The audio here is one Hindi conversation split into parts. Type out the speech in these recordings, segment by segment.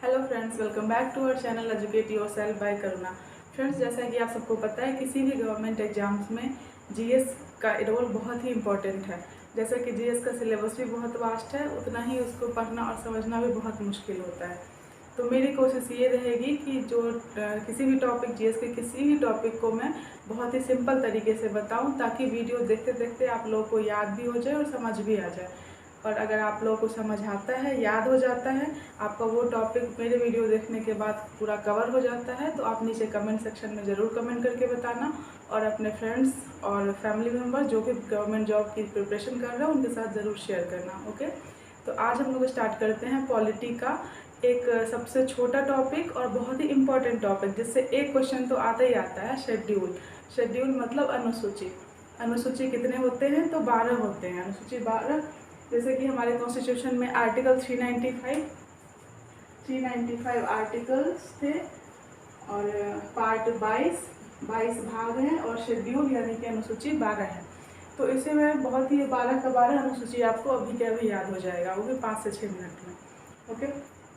Hello friends, welcome back to our channel educate yourself by Karuna. Friends, जैसा कि आप सबको पता है, किसी भी गवर्नमेंट एग्जाम्स में जीएस का रोल बहुत ही इम्पोर्टेंट है। जैसा कि जीएस का सिलेबस भी बहुत वास्ट है, उतना ही उसको पढ़ना और समझना भी बहुत मुश्किल होता है। तो मेरी कोशिश ये रहेगी कि जो किसी भी टॉपिक, जीएस के किसी भी टॉपिक को मैं बहुत ही सिंपल तरीके से बताऊं, ताकि वीडियो देखते देखते आप लोगों को याद भी हो जाए और समझ भी आ जाए। और अगर आप लोगों को समझ आता है, याद हो जाता है, आपका वो टॉपिक मेरे वीडियो देखने के बाद पूरा कवर हो जाता है, तो आप नीचे कमेंट सेक्शन में ज़रूर कमेंट करके बताना। और अपने फ्रेंड्स और फैमिली मेम्बर जो कि गवर्नमेंट जॉब की प्रिपरेशन कर रहे हैं उनके साथ ज़रूर शेयर करना। ओके, तो आज हम लोग स्टार्ट करते हैं पॉलिटी का एक सबसे छोटा टॉपिक और बहुत ही इम्पोर्टेंट टॉपिक, जिससे एक क्वेश्चन तो आता ही आता है, शेड्यूल। शेड्यूल मतलब अनुसूची। अनुसूची कितने होते हैं? तो 12 होते हैं। अनुसूची 12, जैसे कि हमारे कॉन्स्टिट्यूशन में आर्टिकल 395 आर्टिकल्स थे और पार्ट 22 भाग हैं, और शेड्यूल यानी कि अनुसूची 12 है। तो इसे मैं बहुत ही 12 का 12 अनुसूची आपको अभी के अभी याद हो जाएगा, वो भी 5 से 6 मिनट में। ओके,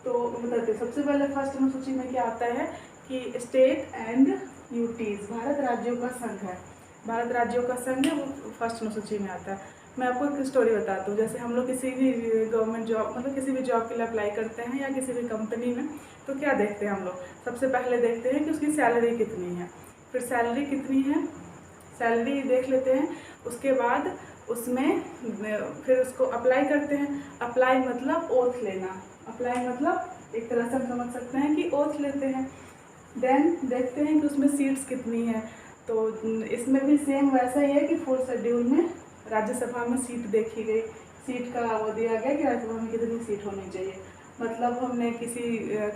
तो बताते सबसे पहले फर्स्ट अनुसूची में क्या आता है कि स्टेट एंड यूटीज, भारत राज्यों का संघ है। भारत राज्यों का संघ है, वो फर्स्ट अनुसूची में आता है। मैं आपको एक स्टोरी बताता हूँ। जैसे हम लोग किसी भी गवर्नमेंट जॉब, मतलब किसी भी जॉब के लिए अप्लाई करते हैं या किसी भी कंपनी में, तो क्या देखते हैं हम लोग? सबसे पहले देखते हैं कि उसकी सैलरी कितनी है। फिर सैलरी कितनी है, सैलरी देख लेते हैं। उसके बाद उसमें फिर उसको अप्लाई करते हैं। अप्लाई मतलब ओथ लेना। अप्लाई मतलब एक तरह से हम समझ सकते हैं कि ओथ लेते हैं। देन देखते हैं कि उसमें सीट्स कितनी है। तो इसमें भी सेम वैसा ही है कि 4th शेड्यूल में राज्यसभा में सीट देखी गई, सीट का वो दिया गया कि राज्यसभा में कितनी सीट होनी चाहिए। मतलब हमने किसी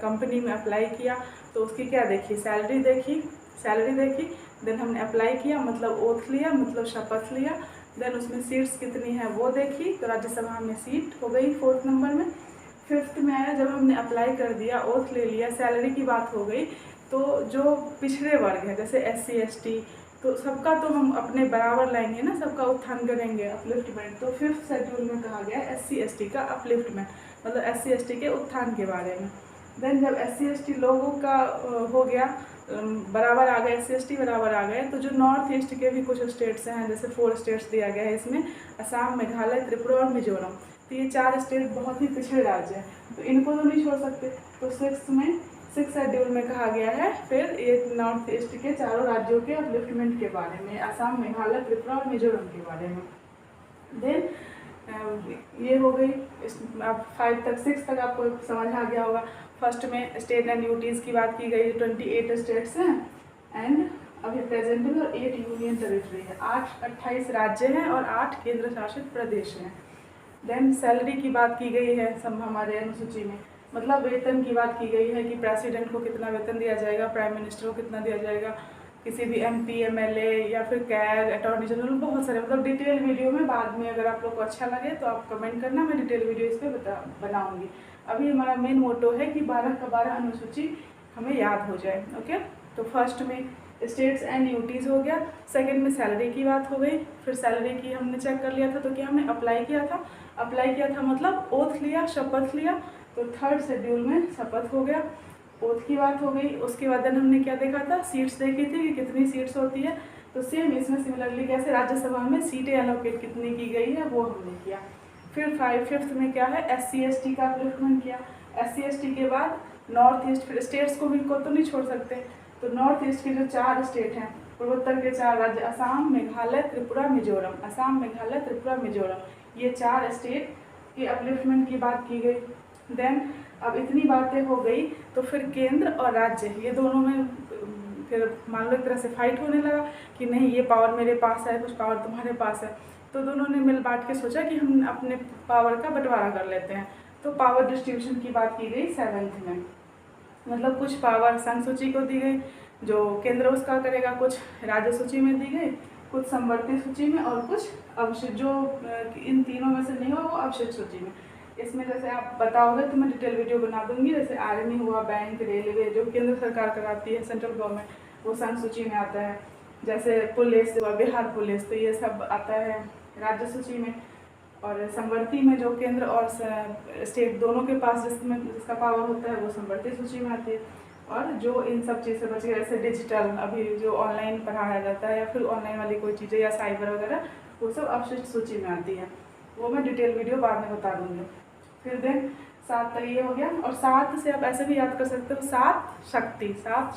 कंपनी में अप्लाई किया तो उसकी क्या देखी, सैलरी देखी। सैलरी देखी, देन हमने अप्लाई किया मतलब ओथ लिया, मतलब शपथ लिया। देन उसमें सीट्स कितनी है वो देखी, तो राज्यसभा में सीट हो गई 4th नंबर में। 5th में आया, जब हमने अप्लाई कर दिया, ओथ ले लिया, सैलरी की बात हो गई, तो जो पिछड़े वर्ग है जैसे SC ST, तो सबका तो हम अपने बराबर लाएंगे ना, सबका उत्थान करेंगे, अपलिफ्टमेंट। तो 5th शेड्यूल में कहा गया SC ST का अपलिफ्टमेंट, मतलब SC ST के उत्थान के बारे में। देन जब SC ST लोगों का हो गया, बराबर आ गए, SC ST बराबर आ गए, तो जो नॉर्थ ईस्ट के भी कुछ स्टेट्स हैं, जैसे 4 स्टेट्स दिया गया है इसमें, असम, मेघालय, त्रिपुरा और मिजोरम। तो ये 4 स्टेट बहुत ही पिछड़े राज्य हैं, तो इनको तो नहीं छोड़ सकते। तो 6th शेड्यूल में कहा गया है फिर ये नॉर्थ ईस्ट के चारों राज्यों के अपलिफ्टमेंट के बारे में, असम, मेघालय, त्रिपुरा और मिजोरम के बारे में। देन ये हो गई। अब 5 तक, 6 तक आपको समझ आ गया होगा। फर्स्ट में स्टेट एंड यूटीज़ की बात की गई, 28 स्टेट्स हैं एंड अभी प्रेजेंट में, और 8 यूनियन टेरिटरी है। 28 राज्य हैं और 8 केंद्र शासित प्रदेश हैं। देन सैलरी की बात की गई है सब हमारे अनुसूची में, मतलब वेतन की बात की गई है कि प्रेसिडेंट को कितना वेतन दिया जाएगा, प्राइम मिनिस्टर को कितना दिया जाएगा, किसी भी MP MLA या फिर कैग, अटॉर्नी जनरल, बहुत सारे, मतलब डिटेल वीडियो में बाद में अगर आप लोग को अच्छा लगे तो आप कमेंट करना, मैं डिटेल वीडियो इस पर बनाऊंगी। अभी हमारा मेन मोटो है कि 12 का 12 अनुसूची हमें याद हो जाए। ओके, तो फर्स्ट में स्टेट्स एंड यूटीज़ हो गया। सेकंड में सैलरी की बात हो गई। फिर सैलरी की हमने चेक कर लिया था, तो क्या हमने अप्लाई किया था, अप्लाई किया था मतलब ओथ लिया, शपथ लिया। तो 3rd शेड्यूल में शपथ हो गया, ओथ की बात हो गई। उसके बाद हमने क्या देखा था, सीट्स देखी थी कि कितनी सीट्स होती है। तो सेम इसमें सिमिलरली कैसे राज्यसभा में सीटें एलोकेट कितनी की गई है वो हमने किया। फिर 5th में क्या है, SC ST का अपलिफ्टमेंट किया। SC ST के बाद नॉर्थ ईस्ट, फिर स्टेट्स को भी को तो नहीं छोड़ सकते, तो नॉर्थ ईस्ट के जो 4 स्टेट हैं, पूर्वोत्तर के 4 राज्य, असम, मेघालय, त्रिपुरा, मिजोरम, असम, मेघालय, त्रिपुरा, मिजोरम, ये 4 स्टेट के अपलिफ्टमेंट की बात की गई। देन अब इतनी बातें हो गई, तो फिर केंद्र और राज्य, ये दोनों में फिर मान लो एक तरह से फाइट होने लगा कि नहीं, ये पावर मेरे पास है, कुछ पावर तुम्हारे पास है। तो दोनों ने मिल बांट के सोचा कि हम अपने पावर का बंटवारा कर लेते हैं। तो पावर डिस्ट्रीब्यूशन की बात की गई 7th में, मतलब कुछ पावर संघ सूची को दी गई जो केंद्र उसका करेगा, कुछ राज्य सूची में दी गई, कुछ समवर्ती सूची में, और कुछ अवशिष्ट, जो इन तीनों में से नहीं हुआ वो अवशिष्ट सूची में। इसमें जैसे आप बताओगे तो मैं डिटेल वीडियो बना दूंगी। जैसे आर्मी हुआ, बैंक, रेलवे, जो केंद्र सरकार कराती है, सेंट्रल गवर्नमेंट, वो संघ सूची में आता है। जैसे पुलिस हुआ, बिहार पुलिस, तो ये सब आता है राज्य सूची में। और समवर्ती में जो केंद्र और स्टेट दोनों के पास जिसका पावर होता है वो समवर्ती सूची में आती है। और जो इन सब चीज़ से बच गए, जैसे डिजिटल अभी जो ऑनलाइन पढ़ाया जाता है या फिर ऑनलाइन वाली कोई चीज़ें या साइबर वगैरह, वो सब अवशिष्ट सूची में आती है। वो मैं डिटेल वीडियो बाद में बता दूँगी। फिर देन 7 तक ये हो गया। और 7 से आप ऐसे भी याद कर सकते हो, 7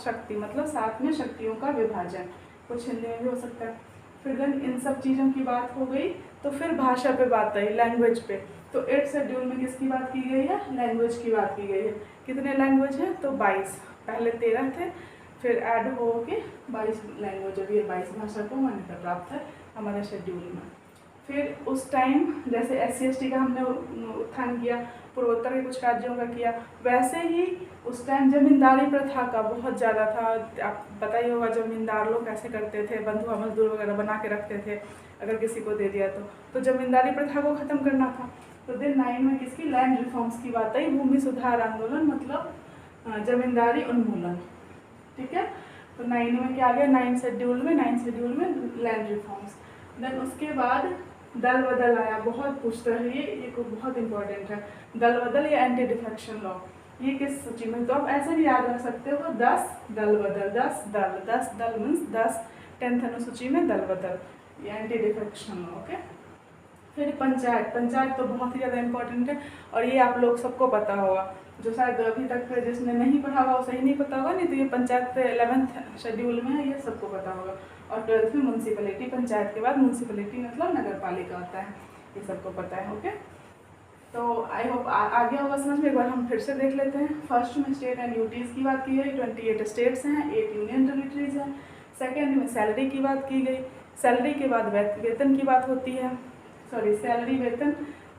शक्ति मतलब 7 में शक्तियों का विभाजन, कुछ हिंदी में भी हो सकता है। फिर देन इन सब चीज़ों की बात हो गई, तो फिर भाषा पे बात आई, लैंग्वेज पे। तो 8th शेड्यूल में किसकी बात की गई है? लैंग्वेज की बात की गई है। कितने लैंग्वेज हैं? तो 22, पहले 13 थे, फिर ऐड हो के 22 लैंग्वेज, अभी 22 भाषा को मान्यता प्राप्त है हमारे शेड्यूल में। फिर उस टाइम जैसे SC/ST का हमने उत्थान किया, पूर्वोत्तर के कुछ राज्यों का किया, वैसे ही उस टाइम जमींदारी प्रथा का बहुत ज़्यादा था। आप पता ही होगा जमींदार लोग कैसे करते थे, बंधुआ मजदूर वगैरह बना के रखते थे अगर किसी को दे दिया तो जमींदारी प्रथा को ख़त्म करना था। तो दिन 9 में किसकी? लैंड रिफॉर्म्स की बात आई, भूमि सुधार आंदोलन, मतलब जमींदारी उन्मूलन। ठीक है, तो 9 में क्या आ गया? 9 शेड्यूल में लैंड रिफॉर्म्स। देन उसके बाद दल बदल आया, बहुत पूछता है ये बहुत इंपॉर्टेंट है। दल बदल या एंटी डिफेक्शन लॉ, ये किस सूची में? तो आप ऐसे भी याद रख सकते हो, 10 दल बदल, 10 दल मीन्स 10 10th अनुसूची में दल बदल, ये एंटी डिफेक्शन लॉ। ओके, फिर पंचायत तो बहुत ही ज़्यादा इंपॉर्टेंट है और ये आप लोग सबको पता होगा। जो शायद अभी तक जिसने नहीं पढ़ा होगा उसे ही नहीं पता होगा, नहीं तो ये पंचायत 11th शेड्यूल में है, ये सबको पता होगा। और 12th में म्यूनसिपैलिटी, पंचायत के बाद म्यूनसिपैलिटी मतलब नगर पालिका आता है, ये सबको पता है। ओके, तो आई होप आ गया होगा समझ में। एक बार हम फिर से देख लेते हैं। फर्स्ट में स्टेट एंड ड्यूटीज़ की बात की गई, 28 स्टेट्स हैं, 8 यूनियन टेरिटरीज हैं। सेकेंड में सैलरी की बात की गई, सैलरी के बाद वेतन की बात होती है, सैलरी वेतन,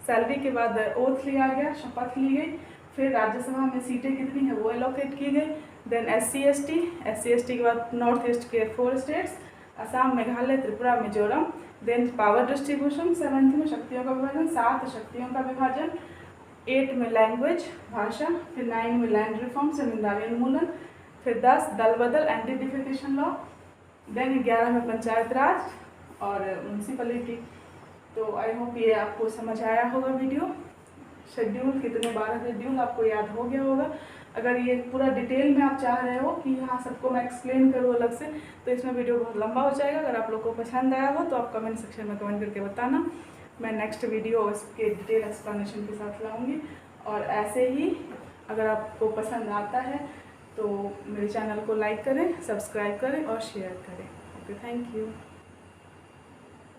सैलरी के बाद ओथ लिया गया, शपथ ली गई। फिर राज्यसभा में सीटें कितनी हैं वो एलोकेट की गई। देन SC/ST के बाद नॉर्थ ईस्ट के 4 states, Assam, Meghalaya, Tripura, Mizoram. Then power distribution, 7th में शक्तियों का विभाजन, 7 शक्तियों का विभाजन। 8 में लैंग्वेज भाषा, फिर 9 में लैंड रिफॉर्म जमींदारी उन्मूलन, फिर 10 दल बदल एंटी डिफेक्शन लॉ। देन 11 में पंचायत राज और म्यूनसिपैलिटी। तो आई होप ये आपको समझ आया होगा वीडियो। शेड्यूल कितने 12 शेड्यूल आपको याद हो गया होगा। अगर ये पूरा डिटेल में आप चाह रहे हो कि हाँ सबको मैं एक्सप्लेन करूँ अलग से, तो इसमें वीडियो बहुत लंबा हो जाएगा। अगर आप लोग को पसंद आया हो तो आप कमेंट सेक्शन में कमेंट करके बताना, मैं नेक्स्ट वीडियो इसके डिटेल एक्सप्लेनेशन के साथ लाऊंगी। और ऐसे ही अगर आपको पसंद आता है तो मेरे चैनल को लाइक करें, सब्सक्राइब करें और शेयर करें। Okay, thank you.